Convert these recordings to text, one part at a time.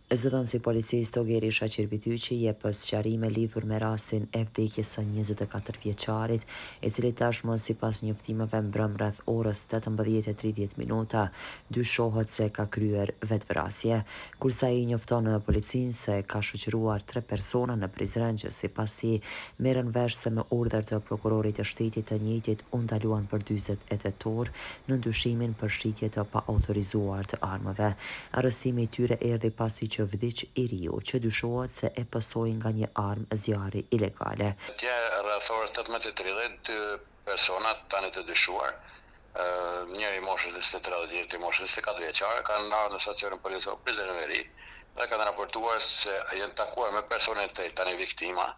Zëdhënësi policisë Togeri Shaqir Bityqi jep sqarime lidhur me rastin e vdekjes së 24 vjeçarit, i cili tashmë sipas njoftimeve mbrëm rreth orës 18:30, dyshohet se ka kryer vetvrasje, kurse ai njofton në policinë se ka shoqëruar 3 persona në Prizren që sipas tij merren vesh se me urdhër të prokurorit të shtetit të njëjtit u ndaluan për 40 tetor në ndyshimin për shitje të paautorizuar të armëve. Arrestimi i tyre erdhi pasi që vdiq i riu që dyshohet se e pësoi nga një armë zjarri ilegale. Rreth orës 18:30 dy persona tani të dyshuar, njëri moshës 23 dhe njëri moshës 24 vjeçare, kanë ardhur në stacionin policor Prizrenveri dhe kanë raportuar se janë takuar me personin të tani viktima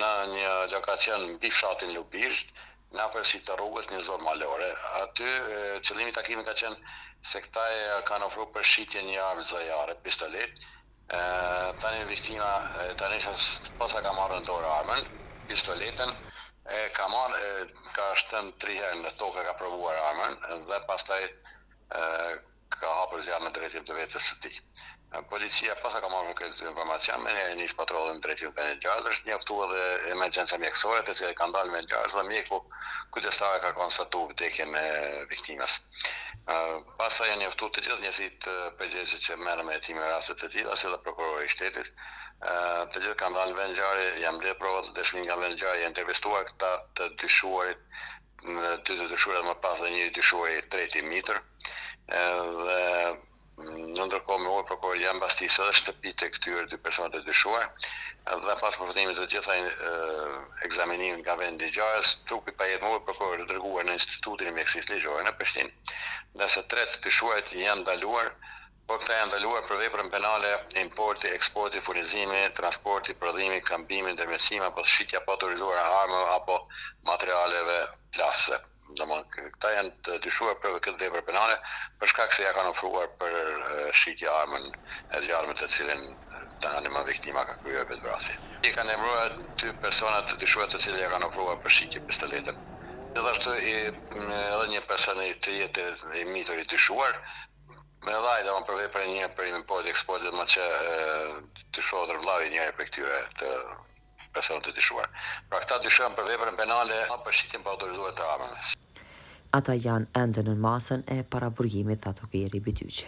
në një lokacion mbi fshatin Lubisht, në afërsi të rrugës një zonë malore. Aty qëllimi i takimit ka qenë se këta kanë ofruar për shitje një armë zojare, pistolet. Tani viktima tani posa ka marrë në dorë armën, pistoletën, ka shtën 3 herë në tokë, ka provuar armën dhe pastaj ka hapur zjarr në drejtim të vetes së tij. Policia pasa ka marrë këtë informacion, me njëri nis patrollën në drejtim të Vendit është njoftuar dhe emergjenca mjekësore, të cilët kanë dalë me Vendit dhe mjeku kujdestare ka konstatuar vdekjen e viktimës. Pastaj janë njoftuar të gjithë njësitë përgjegjëse që merren me hetime raste të tilla, si dhe prokurori i shtetit. Të gjithë kanë dalë në vend ngjarje, janë mbledhur prova të dëshmi nga vend ngjarje, janë intervistuar këta të dyshuarit, dy të dyshuarit më pas dhe një dyshuar i treti mitër. Dhe në ndërkohë me orë prokurori janë mbastisë edhe shtëpi të këtyre dy personat të dyshuar dhe pas përfundimit të gjitha ekzaminimit nga vendi i ngjarjes, trupi pa jetë më orë prokurori të dërguar në Institutin e Mjekësisë Ligjore në Prishtinë, ndërsa 3 dyshuarit janë ndaluar, por këta janë ndaluar për veprën penale importi, eksporti, furnizimi, transporti, prodhimi, kambimi, ndërmjetësimi apo shitja pa autorizuar e armëve apo materialeve plase. Këta janë të dyshuar për këtë vepër penale për shkak se ja kanë ofruar për shitje armën e zjarrit të cilën tani më viktima ka kryer vetvrasje. I kanë emëruar 2 persona të dyshuar të cilët ja kanë ofruar për shitje pistoletën. Gjithashtu edhe një person i tretë i mitur i dyshuar me dhaj për veprën një për import eksport dhe më që dyshohet vllavi njëri për këtyre të personat të dyshuar. Pra këta dyshohen për veprën penale për shitjen pa autorizuar të armëve. Ata janë ende në masën e paraburgimit, tha Togeri Bityqi.